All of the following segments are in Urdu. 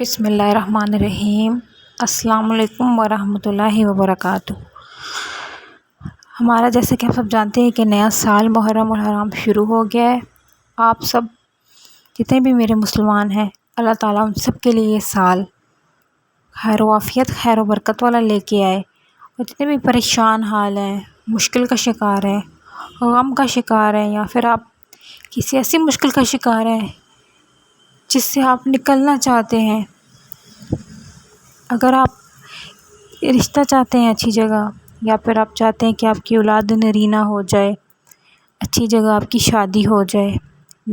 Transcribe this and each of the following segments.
بسم اللہ الرحمن الرحیم۔ السلام علیکم ورحمۃ اللہ وبرکاتہ۔ ہمارا جیسے کہ آپ سب جانتے ہیں کہ نیا سال محرم الحرام شروع ہو گیا ہے۔ آپ سب جتنے بھی میرے مسلمان ہیں، اللہ تعالیٰ ان سب کے لیے یہ سال خیر و عافیت، خیر و برکت والا لے کے آئے، اور جتنے بھی پریشان حال ہیں، مشکل کا شکار ہیں، غم کا شکار ہیں، یا پھر آپ کسی ایسی مشکل کا شکار ہیں جس سے آپ نکلنا چاہتے ہیں، اگر آپ رشتہ چاہتے ہیں اچھی جگہ، یا پھر آپ چاہتے ہیں کہ آپ کی اولاد نرینہ ہو جائے، اچھی جگہ آپ کی شادی ہو جائے،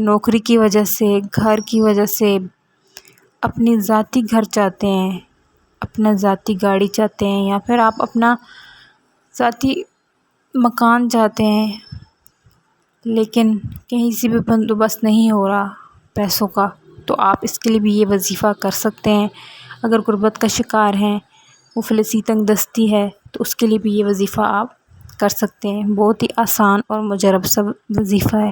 نوکری کی وجہ سے، گھر کی وجہ سے، اپنی ذاتی گھر چاہتے ہیں، اپنا ذاتی گاڑی چاہتے ہیں، یا پھر آپ اپنا ذاتی مکان چاہتے ہیں، لیکن کہیں سے بھی بندوبست نہیں ہو رہا پیسوں کا، تو آپ اس کے لیے بھی یہ وظیفہ کر سکتے ہیں۔ اگر غربت کا شکار ہیں، مفلسی تنگ دستی ہے، تو اس کے لیے بھی یہ وظیفہ آپ کر سکتے ہیں۔ بہت ہی آسان اور مجرب سا وظیفہ ہے۔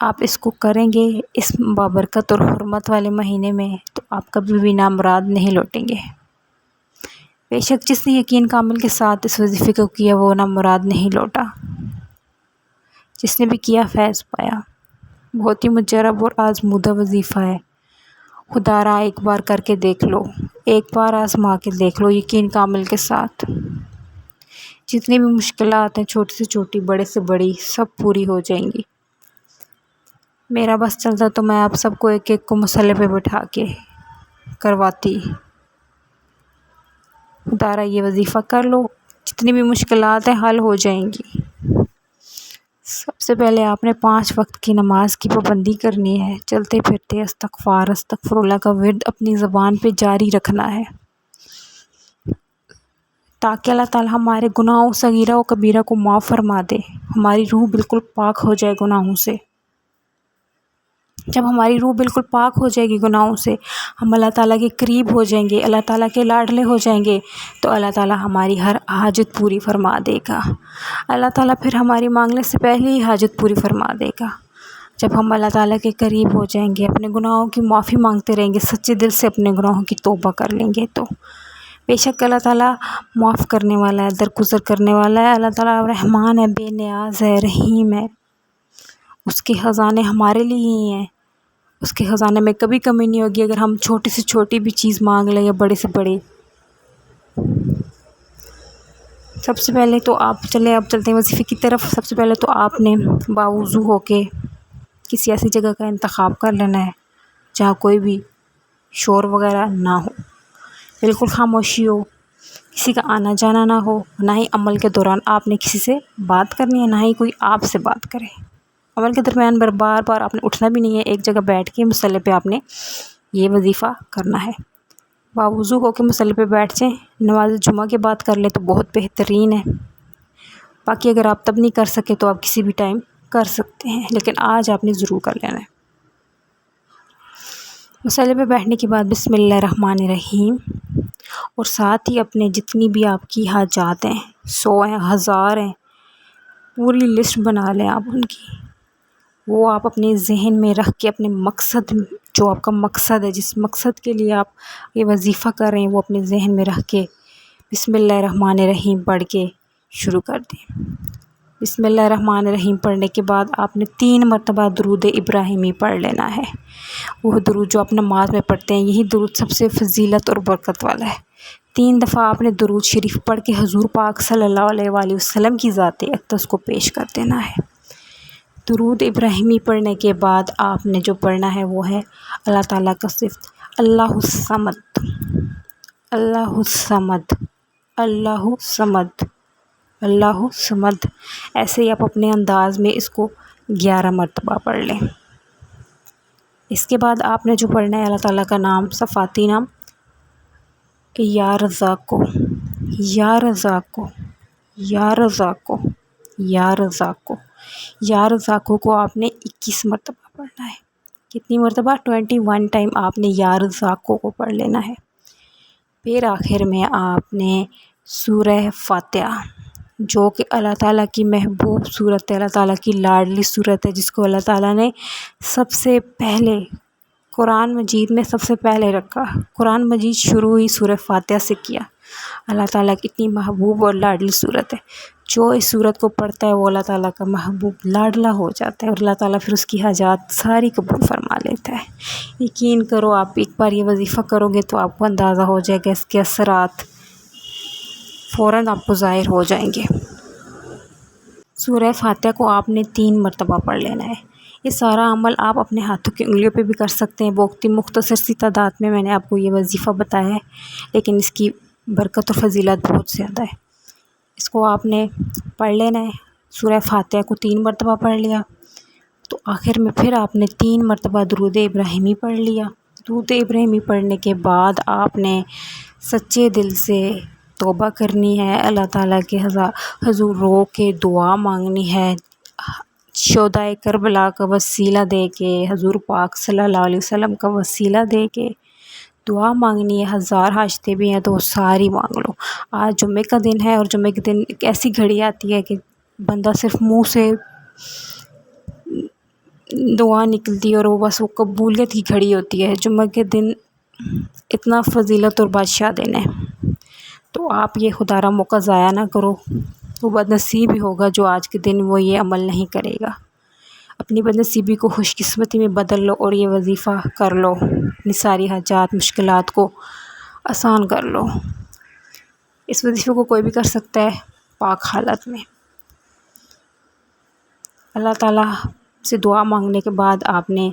آپ اس کو کریں گے اس بابرکت اور حرمت والے مہینے میں، تو آپ کبھی بھی نامراد نہیں لوٹیں گے۔ بے شک جس نے یقین کامل کے ساتھ اس وظیفے کو کیا، وہ نامراد نہیں لوٹا۔ جس نے بھی کیا فیض پایا۔ بہت ہی مجرب اور آزمودہ وظیفہ ہے۔ خدا را ایک بار کر کے دیکھ لو، ایک بار آزما کے دیکھ لو یقین کامل کے ساتھ۔ جتنی بھی مشکلات ہیں، چھوٹی سے چھوٹی، بڑے سے بڑی، سب پوری ہو جائیں گی۔ میرا بس چلتا تو میں آپ سب کو ایک ایک کو مسئلے پہ بٹھا کے کرواتی۔ خدا را یہ وظیفہ کر لو، جتنی بھی مشکلات ہیں حل ہو جائیں گی۔ سب سے پہلے آپ نے 5 وقت کی نماز کی پابندی کرنی ہے۔ چلتے پھرتے استغفار اللہ کا ورد اپنی زبان پہ جاری رکھنا ہے، تاکہ اللہ تعالیٰ ہمارے گناہوں صغیرہ و کبیرہ کو معاف فرما دے، ہماری روح بالکل پاک ہو جائے گناہوں سے۔ جب ہماری روح بالکل پاک ہو جائے گی گناہوں سے، ہم اللہ تعالیٰ کے قریب ہو جائیں گے، اللہ تعالیٰ کے لاڈلے ہو جائیں گے، تو اللہ تعالیٰ ہماری ہر حاجت پوری فرما دے گا۔ اللہ تعالیٰ پھر ہماری مانگنے سے پہلے ہی حاجت پوری فرما دے گا۔ جب ہم اللہ تعالیٰ کے قریب ہو جائیں گے، اپنے گناہوں کی معافی مانگتے رہیں گے، سچے دل سے اپنے گناہوں کی توبہ کر لیں گے، تو بے شک اللہ تعالیٰ معاف کرنے والا ہے، درگزر کرنے والا ہے۔ اللہ تعالیٰ رحمان ہے، بے نیاز ہے، رحیم ہے۔ اس کے خزانے ہمارے لیے ہی ہیں، اس کے خزانے میں کبھی کمی نہیں ہوگی اگر ہم چھوٹی سے چھوٹی بھی چیز مانگ لیں یا بڑے سے بڑے۔ سب سے پہلے تو اب چلتے ہیں وظیفے کی طرف۔ سب سے پہلے تو آپ نے باوضو ہو کے کسی ایسی جگہ کا انتخاب کر لینا ہے جہاں کوئی بھی شور وغیرہ نہ ہو، بالکل خاموشی ہو، کسی کا آنا جانا نہ ہو، نہ ہی عمل کے دوران آپ نے کسی سے بات کرنی ہے، نہ ہی کوئی آپ سے بات کرے۔ عمل کے درمیان بار بار آپ نے اٹھنا بھی نہیں ہے، ایک جگہ بیٹھ کے مصلی پہ آپ نے یہ وظیفہ کرنا ہے۔ باوضو ہو کے مصلی پہ بیٹھ جائیں، نماز جمعہ کے بعد کر لیں تو بہت بہترین ہے۔ باقی اگر آپ تب نہیں کر سکے تو آپ کسی بھی ٹائم کر سکتے ہیں، لیکن آج آپ نے ضرور کر لینا ہے۔ مصلی پہ بیٹھنے کے بعد بسم اللہ الرحمن الرحیم، اور ساتھ ہی اپنے جتنی بھی آپ کی حاجات ہیں، 100 ہیں، 1000 ہیں، پوری لسٹ بنا لیں آپ ان کی۔ وہ آپ اپنے ذہن میں رکھ کے اپنے مقصد، جو آپ کا مقصد ہے، جس مقصد کے لیے آپ یہ وظیفہ کر رہے ہیں، وہ اپنے ذہن میں رکھ کے بسم اللہ الرحمن الرحیم پڑھ کے شروع کر دیں۔ بسم اللہ الرحمن الرحیم پڑھنے کے بعد آپ نے 3 مرتبہ درود ابراہیمی پڑھ لینا ہے۔ وہ درود جو آپ نماز میں پڑھتے ہیں، یہی درود سب سے فضیلت اور برکت والا ہے۔ 3 دفعہ آپ نے درود شریف پڑھ کے حضور پاک صلی اللہ علیہ وآلہ وسلم کی ذات اقدس کو پیش کر دینا ہے۔ درود ابراہیمی پڑھنے کے بعد آپ نے جو پڑھنا ہے وہ ہے اللہ تعالیٰ کا صفت اللہ الصمد، اللہ الصمد، اللہ الصمد، اللہ الصمد۔ ایسے ہی آپ اپنے انداز میں اس کو 11 مرتبہ پڑھ لیں۔ اس کے بعد آپ نے جو پڑھنا ہے اللہ تعالیٰ کا نام، صفاتی نام، یا رزاقو، یا رزاقو، یا رزاقو، یا رزاقو۔ یا رزاقو کو آپ نے 21 مرتبہ پڑھنا ہے۔ کتنی مرتبہ؟ 21 ٹائم آپ نے یا رزاقو کو پڑھ لینا ہے۔ پھر آخر میں آپ نے سورہ فاتحہ، جو کہ اللہ تعالیٰ کی محبوب صورت ہے، اللہ تعالیٰ کی لاڈلی صورت ہے، جس کو اللہ تعالیٰ نے سب سے پہلے قرآن مجید میں سب سے پہلے رکھا۔ قرآن مجید شروع ہی سورہ فاتحہ سے کیا۔ اللہ تعالیٰ کی اتنی محبوب اور لاڈلی صورت ہے، جو اس صورت کو پڑھتا ہے وہ اللہ تعالیٰ کا محبوب لاڈلا ہو جاتا ہے، اور اللہ تعالیٰ پھر اس کی حاجات ساری قبول فرما لیتا ہے۔ یقین کرو، آپ ایک بار یہ وظیفہ کرو گے تو آپ کو اندازہ ہو جائے گا اس کے اثرات فوراً آپ کو ظاہر ہو جائیں گے۔ سورہ فاتحہ کو آپ نے 3 مرتبہ پڑھ لینا ہے۔ یہ سارا عمل آپ اپنے ہاتھوں کی انگلیوں پہ بھی کر سکتے ہیں۔ بہت ہی مختصر سی تعداد میں نے آپ کو یہ وظیفہ بتایا ہے، لیکن اس کی برکت و فضیلت بہت زیادہ ہے۔ اس کو آپ نے پڑھ لینا ہے۔ سورہ فاتحہ کو 3 مرتبہ پڑھ لیا تو آخر میں پھر آپ نے 3 مرتبہ درود ابراہیمی پڑھ لیا۔ درود ابراہیمی پڑھنے کے بعد آپ نے سچے دل سے توبہ کرنی ہے، اللہ تعالیٰ کے حضور رو کے دعا مانگنی ہے، شہدائے کربلا کا وسیلہ دے کے، حضور پاک صلی اللہ علیہ وسلم کا وسیلہ دے کے دعا مانگنی ہے۔ 1000 حاجتیں بھی ہیں تو وہ ساری مانگ لو۔ آج جمعے کا دن ہے، اور جمعے کے دن ایک ایسی گھڑی آتی ہے کہ بندہ صرف منہ سے دعا نکلتی ہے اور وہ بس وہ قبولیت کی گھڑی ہوتی ہے۔ جمعہ کے دن اتنا فضیلت اور بادشاہ دن ہے، تو آپ یہ خدا را موقع ضائع نہ کرو۔ وہ بد نصیب ہی ہوگا جو آج کے دن وہ یہ عمل نہیں کرے گا۔ اپنی بد نصیبی کو خوش قسمتی میں بدل لو اور یہ وظیفہ کر لو، اپنی ساری حاجات مشکلات کو آسان کر لو۔ اس وظیفے کو کوئی بھی کر سکتا ہے پاک حالت میں۔ اللہ تعالیٰ سے دعا مانگنے کے بعد آپ نے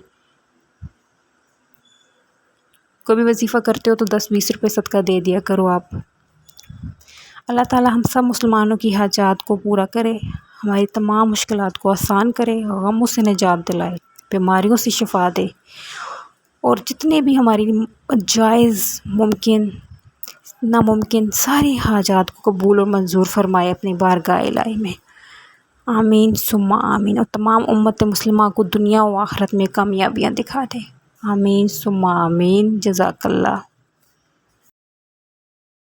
کوئی بھی وظیفہ کرتے ہو تو 10-20 روپے صدقہ دے دیا کرو آپ۔ اللہ تعالیٰ ہم سب مسلمانوں کی حاجات کو پورا کرے، ہماری تمام مشکلات کو آسان کرے، غموں سے نجات دلائے، بیماریوں سے شفا دے، اور جتنے بھی ہماری جائز ممکن ناممکن ساری حاجات کو قبول اور منظور فرمائے اپنی بارگاہ الہی میں۔ آمین ثم آمین، اور تمام امت مسلمہ کو دنیا و آخرت میں کامیابیاں دکھا دے۔ آمین ثم آمین، جزاک اللہ۔